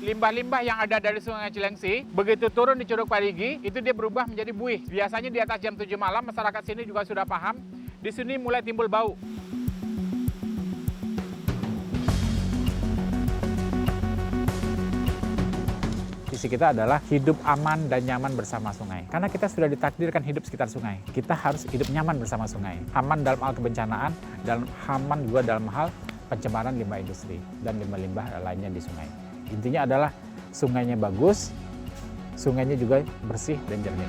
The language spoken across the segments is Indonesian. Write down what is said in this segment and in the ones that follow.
limbah-limbah yang ada dari Sungai Cilengsi, begitu turun di Curug Parigi, itu dia berubah menjadi buih. Biasanya di atas jam 7 malam, masyarakat sini juga sudah paham, di sini mulai timbul bau. Visi kita adalah hidup aman dan nyaman bersama sungai. Karena kita sudah ditakdirkan hidup sekitar sungai. Kita harus hidup nyaman bersama sungai. Aman dalam hal kebencanaan, dan aman juga dalam hal pencemaran limbah industri dan limbah-limbah lainnya di sungai. Intinya adalah sungainya bagus, sungainya juga bersih dan jernih.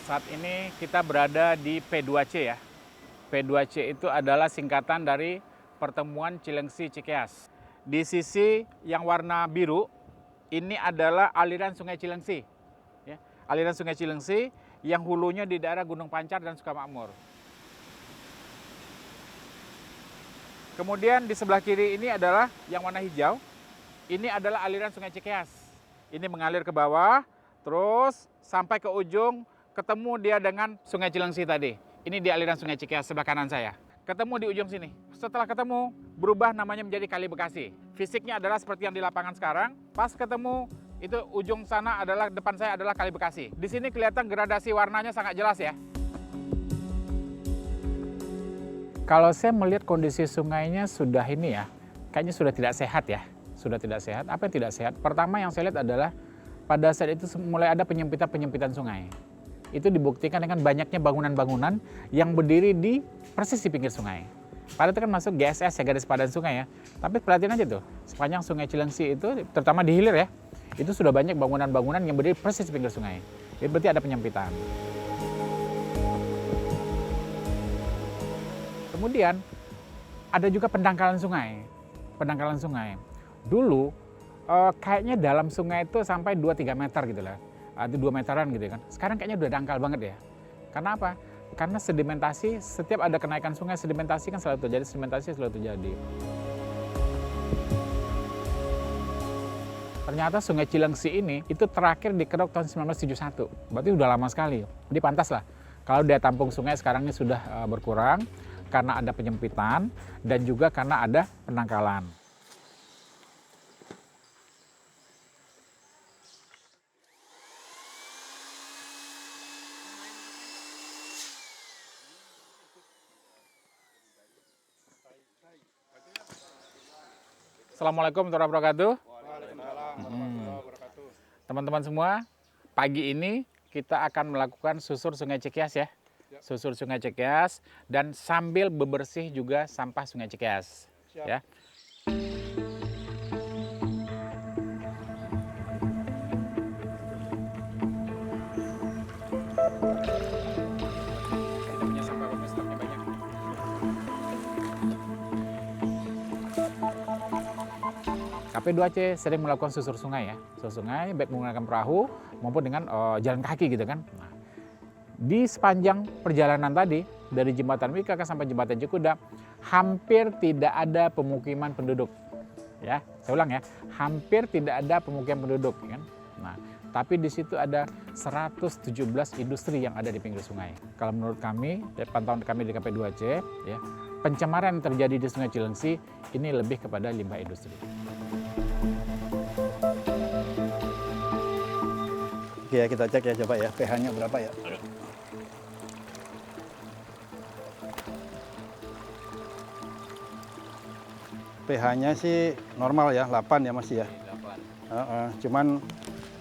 Saat ini kita berada di P2C ya. P2C itu adalah singkatan dari Pertemuan Cilengsi Cikeas. Di sisi yang warna biru, ini adalah aliran Sungai Cilengsi. Ya, aliran Sungai Cilengsi yang hulunya di daerah Gunung Pancar dan Sukamakmur. Kemudian di sebelah kiri ini adalah yang warna hijau. Ini adalah aliran Sungai Cikeas. Ini mengalir ke bawah, terus sampai ke ujung, ketemu dia dengan Sungai Cilengsi tadi. Ini di aliran Sungai Cikeas sebelah kanan saya. Ketemu di ujung sini. Setelah ketemu, berubah namanya menjadi Kali Bekasi. Fisiknya adalah seperti yang di lapangan sekarang. Pas ketemu, itu ujung sana adalah, depan saya adalah Kali Bekasi. Di sini kelihatan gradasi warnanya sangat jelas ya. Kalau saya melihat kondisi sungainya sudah ini ya, kayaknya sudah tidak sehat ya. Sudah tidak sehat. Apa yang tidak sehat? Pertama yang saya lihat adalah pada saat itu mulai ada penyempitan sungai. Itu dibuktikan dengan banyaknya bangunan-bangunan yang berdiri di persis di pinggir sungai. Padahal itu kan masuk GSS ya, garis padan sungai ya. Tapi perhatiin aja tuh, sepanjang Sungai Cilengsi itu, terutama di hilir ya, itu sudah banyak bangunan-bangunan yang berdiri persis di pinggir sungai. Itu berarti ada penyempitan. Kemudian ada juga pendangkalan sungai. Pendangkalan sungai. Dulu kayaknya dalam sungai itu sampai 2-3 meter gitu lah. Itu 2 meteran gitu kan. Sekarang kayaknya udah dangkal banget ya. Karena apa? Karena sedimentasi, setiap ada kenaikan sungai, sedimentasi kan selalu terjadi. Ternyata Sungai Cilengsi ini itu terakhir dikeruk tahun 1971. Berarti udah lama sekali. Jadi pantas lah. Kalau daya tampung sungai sekarang ini sudah berkurang karena ada penyempitan dan juga karena ada pendangkalan. Assalamualaikum warahmatullahi wabarakatuh. Teman-teman semua, pagi ini kita akan melakukan susur Sungai Cikeas ya. Susur Sungai Cikeas dan sambil bebersih juga sampah Sungai Cikeas. Ya. KP2C sering melakukan susur sungai ya. Susur sungai baik menggunakan perahu maupun dengan jalan kaki gitu kan. Nah, di sepanjang perjalanan tadi dari Jembatan Wikaka sampai Jembatan Cikuda hampir tidak ada pemukiman penduduk. Ya, saya ulang ya, hampir tidak ada pemukiman penduduk kan. Nah, tapi di situ ada 117 industri yang ada di pinggir sungai. Kalau menurut kami, pantauan kami di KP2C ya, pencemaran yang terjadi di Sungai Cilengsi ini lebih kepada limbah industri. Oke ya, kita cek ya coba ya, pH-nya berapa ya. pH-nya sih normal ya, 8 ya Mas ya. 8. Cuman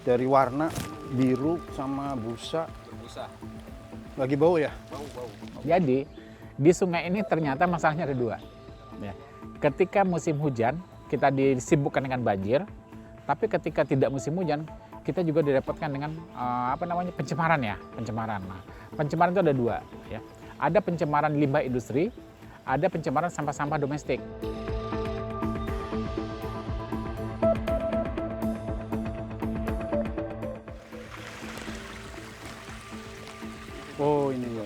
dari warna biru sama busa. Lagi bau ya? Bau. Jadi di sungai ini ternyata masalahnya ada dua. Ya. Ketika musim hujan kita disibukkan dengan banjir, tapi ketika tidak musim hujan kita juga didapatkan dengan pencemaran ya, pencemaran. Nah, pencemaran itu ada dua ya. Ada pencemaran limbah industri, ada pencemaran sampah-sampah domestik. Oh ini ya.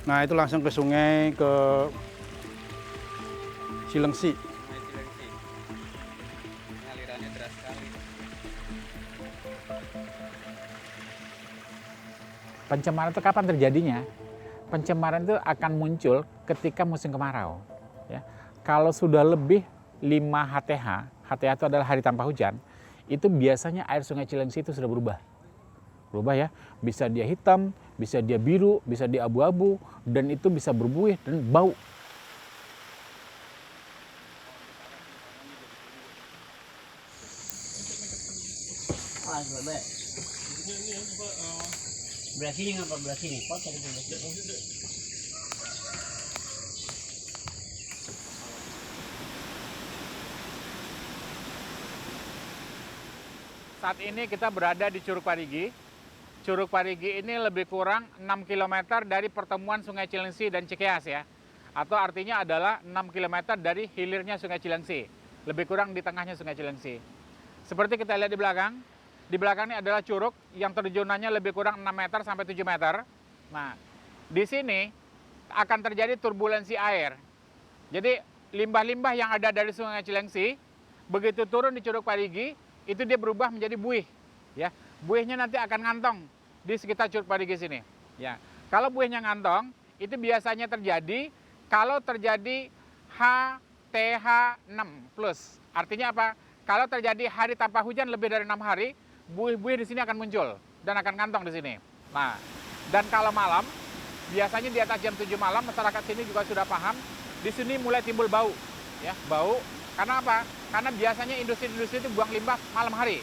Nah itu langsung ke sungai, ke Cilengsi. Alirannya deras sekali. Pencemaran itu kapan terjadinya? Pencemaran itu akan muncul ketika musim kemarau. Ya. Kalau sudah lebih 5 HTH, HTH itu adalah hari tanpa hujan, itu biasanya air Sungai Cilengsi itu sudah berubah. Berubah ya, bisa dia hitam, bisa dia biru, bisa dia abu-abu, dan itu bisa berbuih dan bau. Belah sini ngapa belah sini? Kotor itu belah sini. Saat ini kita berada di Curug Parigi. Curug Parigi ini lebih kurang 6 km dari pertemuan Sungai Cilengsi dan Cikeas ya. Atau artinya adalah 6 km dari hilirnya Sungai Cilengsi. Lebih kurang di tengahnya Sungai Cilengsi. Seperti kita lihat di belakang ini adalah curug yang terjunannya lebih kurang 6 meter sampai 7 meter. Nah, di sini akan terjadi turbulensi air. Jadi limbah-limbah yang ada dari Sungai Cilengsi, begitu turun di Curug Parigi, itu dia berubah menjadi buih. Ya, buihnya nanti akan ngantong di sekitar Curug Parigi sini. Ya, kalau buihnya ngantong, itu biasanya terjadi kalau terjadi HTH6+. Artinya apa? Kalau terjadi hari tanpa hujan lebih dari 6 hari, buih-buih di sini akan muncul dan akan ngantong di sini. Nah, dan kalau malam, biasanya di atas jam 7 malam masyarakat sini juga sudah paham, di sini mulai timbul bau, ya, bau. Karena apa? Karena biasanya industri-industri itu buang limbah malam hari.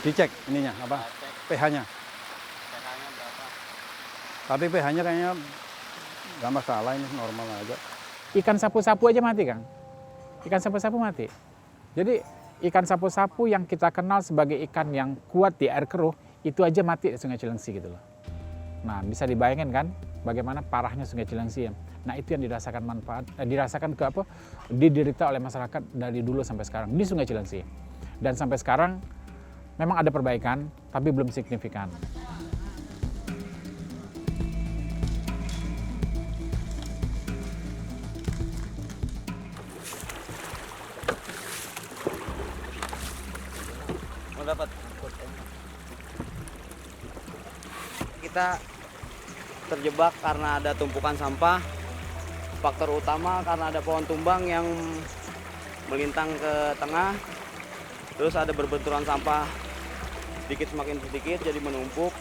Dicek ininya apa? pH-nya. pH-nya berapa? Tapi pH-nya kayaknya nggak masalah, ini normal aja. Ikan sapu-sapu aja mati, Kang. Ikan sapu-sapu mati. Jadi ikan sapu-sapu yang kita kenal sebagai ikan yang kuat di air keruh, itu aja mati di Sungai Cilengsi gitu loh. Nah, bisa dibayangkan kan bagaimana parahnya Sungai Cilengsi ya. Nah, itu yang dirasakan diderita oleh masyarakat dari dulu sampai sekarang di Sungai Cilengsi. Dan sampai sekarang memang ada perbaikan, tapi belum signifikan. Dapat. Kita terjebak karena ada tumpukan sampah. Faktor utama karena ada pohon tumbang yang melintang ke tengah. Terus ada berbenturan sampah sedikit semakin sedikit jadi menumpuk.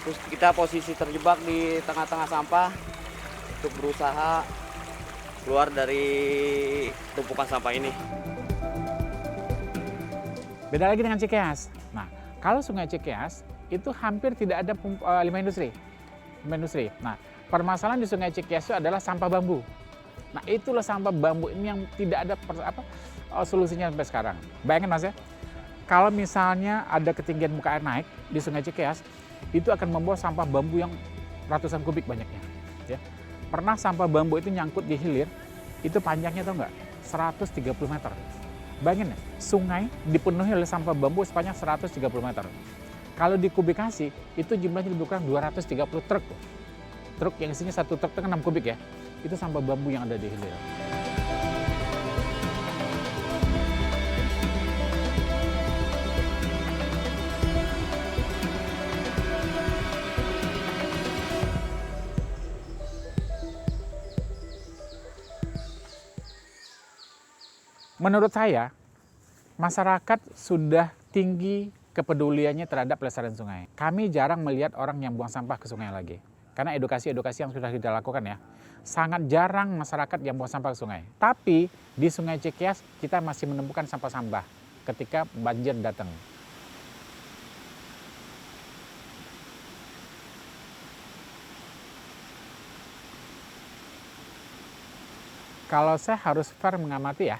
Terus kita posisi terjebak di tengah-tengah sampah untuk berusaha keluar dari tumpukan sampah ini. Beda lagi dengan Cikeas. Nah, kalau Sungai Cikeas itu hampir tidak ada limbah industri. Nah, permasalahan di Sungai Cikeas itu adalah sampah bambu. Nah, itulah sampah bambu ini yang tidak ada solusinya sampai sekarang. Bayangin Mas ya, kalau misalnya ada ketinggian muka air naik di Sungai Cikeas, itu akan membawa sampah bambu yang ratusan kubik banyaknya. Ya. Pernah sampah bambu itu nyangkut di hilir, itu panjangnya tahu nggak? 130 meter. Bayangin ya, sungai dipenuhi oleh sampah bambu sepanjang 130 meter. Kalau dikubikasi, itu jumlahnya lebih kurang 230 truk. Truk yang isinya satu truk itu 6 kubik ya. Itu sampah bambu yang ada di hilir. Menurut saya, masyarakat sudah tinggi kepeduliannya terhadap pelestarian sungai. Kami jarang melihat orang yang buang sampah ke sungai lagi. Karena edukasi-edukasi yang sudah kita lakukan ya, sangat jarang masyarakat yang buang sampah ke sungai. Tapi di Sungai Cikeas kita masih menemukan sampah-sampah ketika banjir datang. Kalau saya harus fair mengamati ya,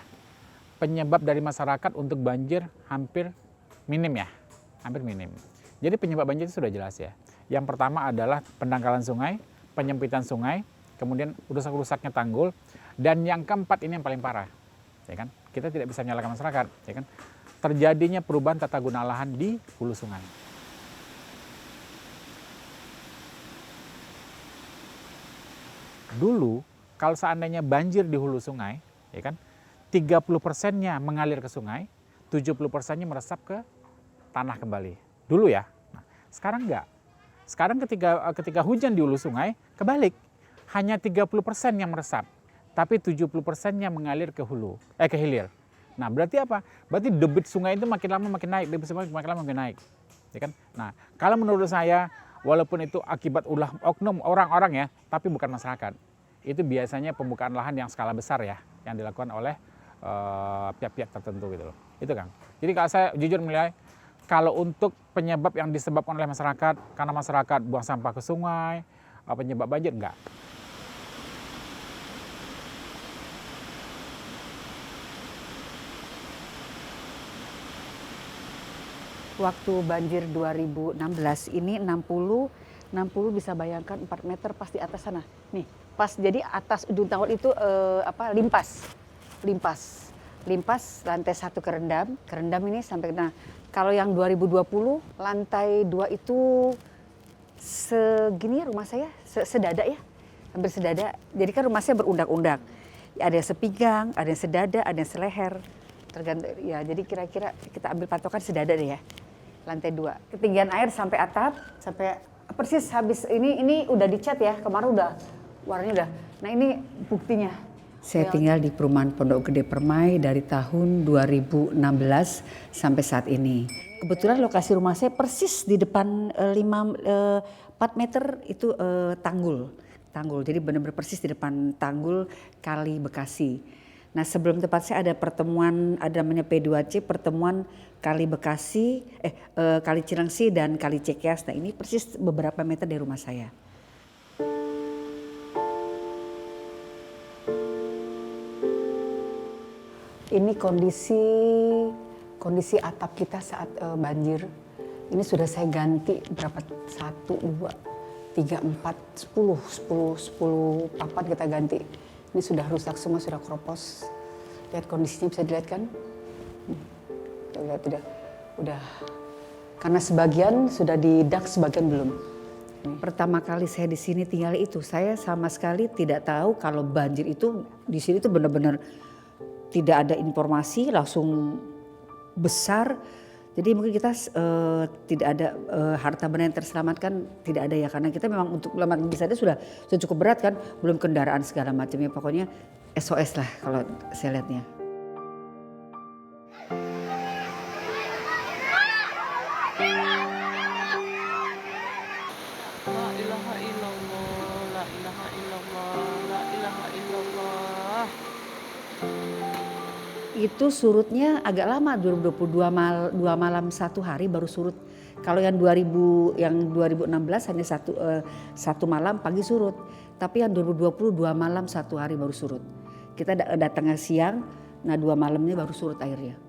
penyebab dari masyarakat untuk banjir hampir minim ya, hampir minim. Jadi penyebab banjir itu sudah jelas ya. Yang pertama adalah pendangkalan sungai, penyempitan sungai, kemudian rusak-rusaknya tanggul, dan yang keempat ini yang paling parah, ya kan? Kita tidak bisa menyalahkan masyarakat, ya kan? Terjadinya perubahan tata guna lahan di hulu sungai. Dulu kalau seandainya banjir di hulu sungai, ya kan? 30%-nya mengalir ke sungai, 70%-nya meresap ke tanah kembali. Dulu ya. Nah, sekarang enggak. Sekarang ketika hujan di hulu sungai, kebalik. Hanya 30% yang meresap, tapi 70%-nya mengalir ke hilir. Nah, berarti apa? Berarti debit sungai itu makin lama makin naik, debit sungai makin lama makin naik. Ya kan? Nah, kalau menurut saya, walaupun itu akibat ulah oknum orang-orang ya, tapi bukan masyarakat. Itu biasanya pembukaan lahan yang skala besar ya, yang dilakukan oleh pihak-pihak tertentu gitu loh. Itu Kang. Jadi kalau saya jujur menilai, kalau untuk penyebab yang disebabkan oleh masyarakat, karena masyarakat buang sampah ke sungai, penyebab banjir, enggak. Waktu banjir 2016 ini 60 bisa bayangkan 4 meter pas di atas sana. Nih, pas jadi atas ujung tanggul itu limpas lantai 1 kerendam ini sampai nah kalau yang 2020 lantai 2 itu segini ya rumah saya, sedada ya. Hampir sedada. Jadi kan rumah saya berundak-undak. Ada yang sepinggang, ada yang sedada, ada yang seleher. Tergantung ya, jadi kira-kira kita ambil patokan sedada deh ya. Lantai 2. Ketinggian air sampai atap, sampai persis habis ini udah dicat ya. Kemarin udah warnanya udah. Nah, ini buktinya. Saya tinggal di perumahan Pondok Gede Permai dari tahun 2016 sampai saat ini. Kebetulan lokasi rumah saya persis di depan 4 meter itu tanggul. Jadi benar-benar persis di depan tanggul Kali Bekasi. Nah, sebelum tempat saya ada pertemuan, ada namanya P2C, pertemuan Kali Bekasi, Kali Cilengsi dan Kali Cikeas. Nah, ini persis beberapa meter dari rumah saya. Ini kondisi atap kita saat banjir. Ini sudah saya ganti berapa? 1, 2, 3, 4, 10 papan kita ganti. Ini sudah rusak semua, sudah keropos. Lihat kondisinya, bisa dilihat kan? Lihat udah. Karena sebagian sudah didak, sebagian belum. Pertama kali saya di sini tinggal itu, saya sama sekali tidak tahu kalau banjir itu di sini tuh benar-benar tidak ada informasi, langsung besar. Jadi mungkin kita tidak ada harta benda yang terselamatkan, tidak ada ya, karena kita memang untuk selamat di sana sudah cukup berat kan, belum kendaraan segala macamnya, pokoknya SOS lah kalau saya lihatnya. La ilaha illallah, la ilaha illallah, la ilaha illallah. Itu surutnya agak lama, 2022 2 malam 1 hari baru surut. Kalau yang 2016 hanya satu malam pagi surut. Tapi yang 2020 2 malam 1 hari baru surut. Kita datangnya siang, nah 2 malamnya baru surut airnya.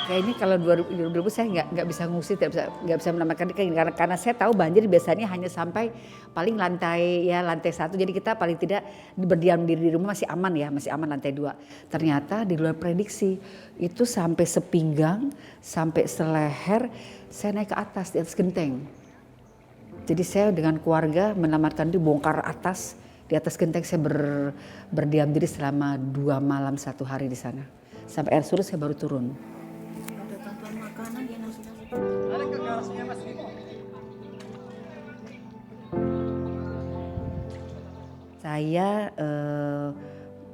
Kayak ini kalau 2020 saya nggak bisa ngungsi, nggak bisa menamatkan karena saya tahu banjir biasanya hanya sampai paling lantai 1. Jadi kita paling tidak berdiam diri di rumah masih aman lantai 2. Ternyata di luar prediksi itu sampai sepinggang, sampai seleher, saya naik ke atas di atas genteng. Jadi saya dengan keluarga menyelamatkan diri, bongkar atas, di atas genteng saya berdiam diri selama 2 malam 1 hari di sana. Sampai air surut saya baru turun. Saya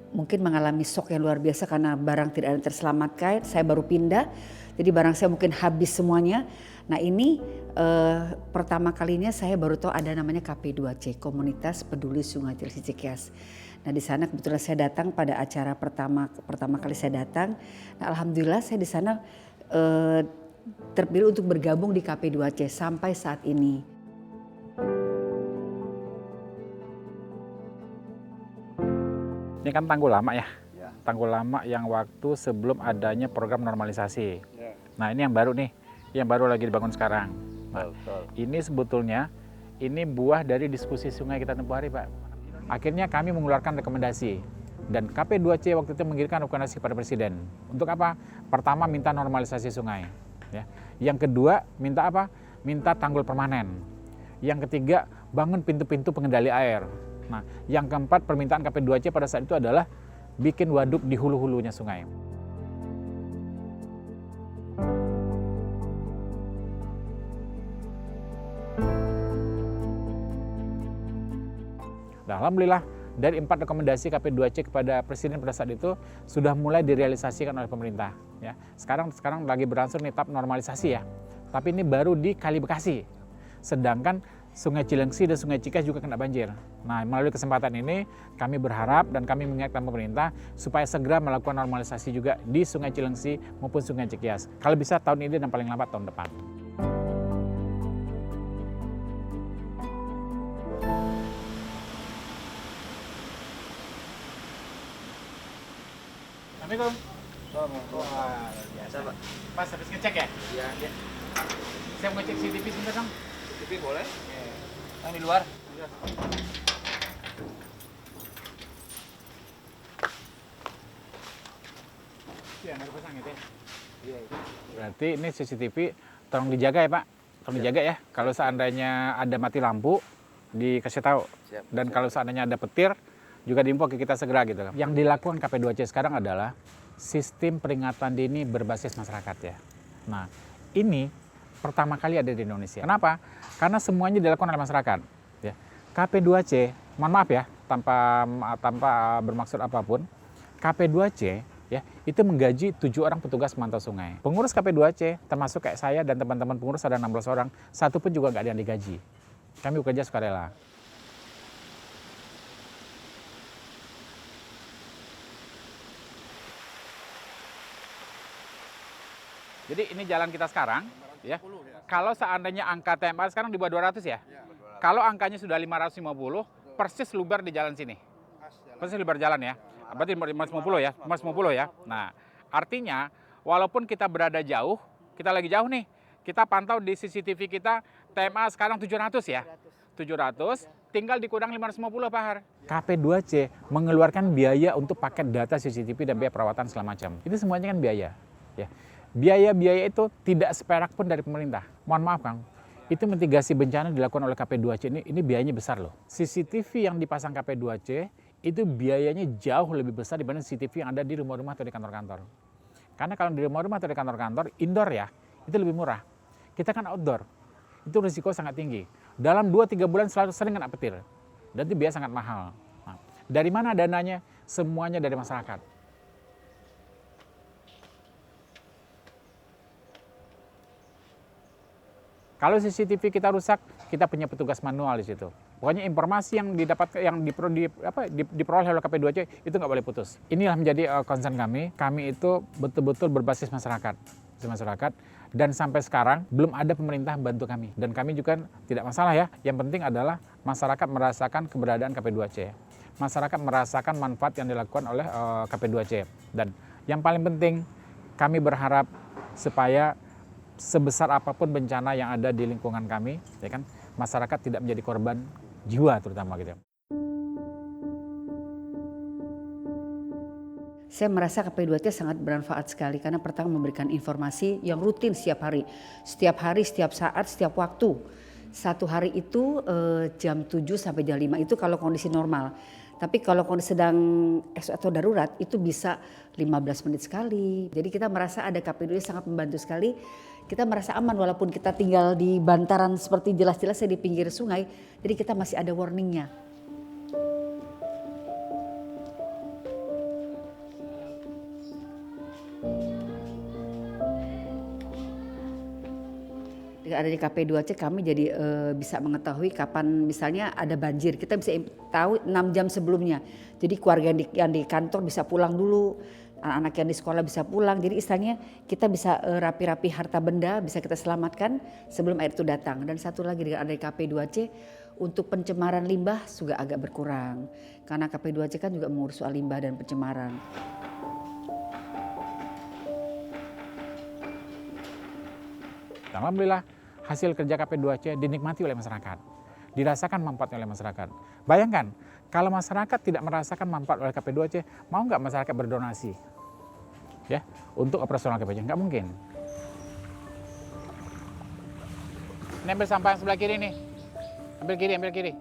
mungkin mengalami shock yang luar biasa karena barang tidak ada yang terselamatkan. Saya baru pindah, jadi barang saya mungkin habis semuanya. Nah ini pertama kalinya saya baru tahu ada namanya KP2C, Komunitas Peduli Sungai Cilengsi Cikeas. Nah di sana kebetulan saya datang pada acara pertama kali saya datang. Nah alhamdulillah saya di sana terpilih untuk bergabung di KP2C sampai saat ini. Ini kan tanggul lama ya, tanggul lama yang waktu sebelum adanya program normalisasi. Ya. Nah ini yang baru nih, yang baru lagi dibangun sekarang. Nah, ini sebetulnya ini buah dari diskusi sungai kita tempuh hari Pak. Akhirnya kami mengeluarkan rekomendasi dan KP2C waktu itu mengirimkan rekomendasi kepada Presiden. Untuk apa? Pertama minta normalisasi sungai. Ya. Yang kedua, minta apa? Minta tanggul permanen. Yang ketiga, bangun pintu-pintu pengendali air. Nah, yang keempat, permintaan KP2C pada saat itu adalah bikin waduk di hulu-hulunya sungai. Nah, alhamdulillah dari 4 rekomendasi KP2C kepada Presiden pada saat itu sudah mulai direalisasikan oleh pemerintah. Ya, sekarang lagi berangsur nih tahap normalisasi ya. Tapi ini baru di Kali Bekasi. Sedangkan Sungai Cilengsi dan Sungai Cikas juga kena banjir. Nah, melalui kesempatan ini kami berharap dan kami mengingatkan pemerintah supaya segera melakukan normalisasi juga di Sungai Cilengsi maupun Sungai Cikas. Kalau bisa tahun ini dan paling lambat tahun depan. Assalamualaikum. Wah, biasa Pak. Pas habis ngecek ya? Iya. Saya mau ngecek CCTV sebentar dong. CCTV boleh? Yang di luar. Iya, nggak pasang gitu ya? Iya. Berarti ini CCTV tolong dijaga ya Pak? Tolong dijaga ya. Kalau seandainya ada mati lampu, dikasih tahu. Dan kalau seandainya ada petir, juga diinfo ke kita segera gitu. Yang dilakukan KP2C sekarang adalah sistem peringatan dini berbasis masyarakat ya. Nah, ini pertama kali ada di Indonesia. Kenapa? Karena semuanya dilakukan oleh masyarakat. Ya. KP2C, mohon maaf ya, tanpa bermaksud apapun, KP2C ya itu menggaji 7 orang petugas pemantau sungai. Pengurus KP2C, termasuk kayak saya dan teman-teman pengurus ada 16 orang, satu pun juga nggak ada yang digaji. Kami bekerja sukarela. Jadi ini jalan kita sekarang, ya. Kalau seandainya angka TMA sekarang di bawah 200 ya. Kalau angkanya sudah 550, persis luber di jalan sini. Persis luber jalan ya. Berarti 550 ya, 550 ya. Nah, artinya walaupun kita berada jauh, kita lagi jauh nih. Kita pantau di CCTV kita TMA sekarang 700 ya. 700, tinggal dikurang 550 Pak Har. KP2C mengeluarkan biaya untuk paket data CCTV dan biaya perawatan segala macam. Itu semuanya kan biaya, ya. Biaya-biaya itu tidak seperak pun dari pemerintah. Mohon maaf Kang, itu mitigasi bencana dilakukan oleh KP2C ini biayanya besar loh. CCTV yang dipasang KP2C itu biayanya jauh lebih besar dibanding CCTV yang ada di rumah-rumah atau di kantor-kantor. Karena kalau di rumah-rumah atau di kantor-kantor, indoor ya, itu lebih murah. Kita kan outdoor, itu risiko sangat tinggi. Dalam 2-3 bulan selalu sering kena petir, dan itu biaya sangat mahal. Nah, dari mana dananya? Semuanya dari masyarakat. Kalau CCTV kita rusak, kita punya petugas manual di situ. Pokoknya informasi yang diperoleh oleh KP2C itu nggak boleh putus. Inilah menjadi concern kami. Kami itu betul-betul berbasis masyarakat, dan sampai sekarang belum ada pemerintah bantu kami. Dan kami juga tidak masalah ya. Yang penting adalah masyarakat merasakan keberadaan KP2C. Masyarakat merasakan manfaat yang dilakukan oleh KP2C. Dan yang paling penting, kami berharap supaya sebesar apapun bencana yang ada di lingkungan kami, ya kan, masyarakat tidak menjadi korban jiwa terutama gitu. Saya merasa KP2C sangat bermanfaat sekali karena pertama memberikan informasi yang rutin setiap hari, setiap saat, setiap waktu. Satu hari itu jam 7 sampai jam 5 itu kalau kondisi normal. Tapi kalau kondisi sedang atau darurat itu bisa 15 menit sekali. Jadi kita merasa ada KP2C sangat membantu sekali. Kita merasa aman walaupun kita tinggal di bantaran seperti jelas-jelas di pinggir sungai. Jadi kita masih ada warningnya. Dengan adanya KP2C kami jadi bisa mengetahui kapan misalnya ada banjir. Kita bisa tahu 6 jam sebelumnya. Jadi keluarga yang di kantor bisa pulang dulu. Anak-anak yang di sekolah bisa pulang. Jadi istilahnya kita bisa rapi-rapi harta benda bisa kita selamatkan sebelum air itu datang. Dan satu lagi dengan adanya KP2C untuk pencemaran limbah juga agak berkurang. Karena KP2C kan juga mengurus soal limbah dan pencemaran. Alhamdulillah hasil kerja KP2C dinikmati oleh masyarakat. Dirasakan manfaatnya oleh masyarakat. Bayangkan kalau masyarakat tidak merasakan manfaat oleh KP2C, mau nggak masyarakat berdonasi? Ya, untuk operasional KP2C? Nggak mungkin. Ini ambil sampah yang sebelah kiri nih. Ambil kiri, ambil kiri.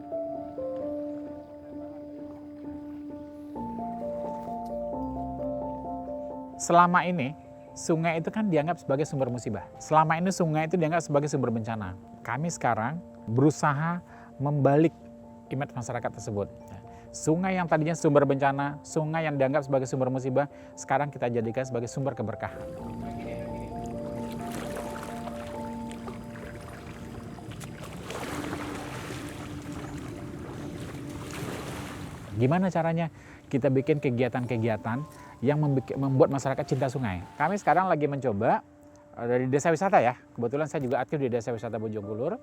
Selama ini, sungai itu kan dianggap sebagai sumber musibah. Selama ini sungai itu dianggap sebagai sumber bencana. Kami sekarang berusaha membalik image masyarakat tersebut. Sungai yang tadinya sumber bencana, sungai yang dianggap sebagai sumber musibah, sekarang kita jadikan sebagai sumber keberkahan. Gimana caranya? Kita bikin kegiatan-kegiatan yang membuat masyarakat cinta sungai. Kami sekarang lagi mencoba dari desa wisata ya, kebetulan saya juga aktif di desa wisata Bojongkulur,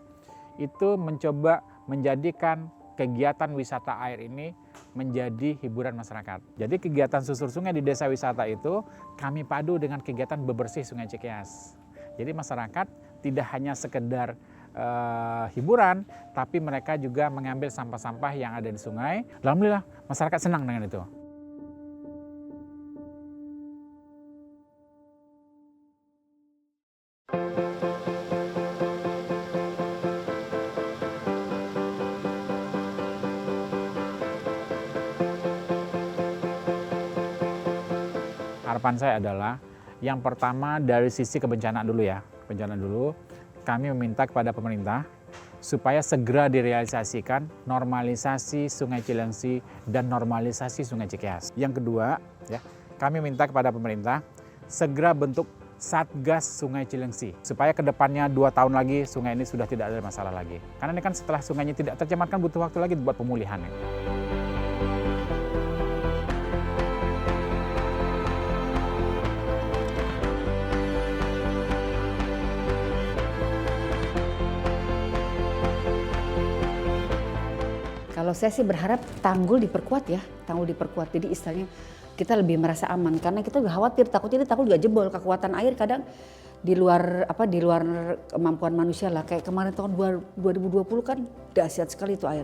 itu mencoba menjadikan kegiatan wisata air ini menjadi hiburan masyarakat. Jadi kegiatan susur sungai di desa wisata itu kami padu dengan kegiatan bebersih Sungai Cikeas. Jadi masyarakat tidak hanya sekedar hiburan, tapi mereka juga mengambil sampah-sampah yang ada di sungai. Alhamdulillah masyarakat senang dengan itu. Harapan saya adalah yang pertama dari sisi kebencanaan dulu ya. Bencana dulu, kami meminta kepada pemerintah supaya segera direalisasikan normalisasi Sungai Cilengsi dan normalisasi Sungai Cikeas. Yang kedua, ya, kami minta kepada pemerintah segera bentuk Satgas Sungai Cilengsi supaya kedepannya 2 tahun lagi sungai ini sudah tidak ada masalah lagi. Karena ini kan setelah sungainya tidak tercemarkan butuh waktu lagi buat pemulihan. Kalau saya sih berharap tanggul diperkuat ya, tanggul diperkuat. Jadi istilahnya kita lebih merasa aman karena kita juga khawatir takutnya ini tanggul juga jebol, kekuatan air kadang di luar kemampuan manusia lah. Kayak kemarin tahun 2020 kan dahsyat sekali itu air.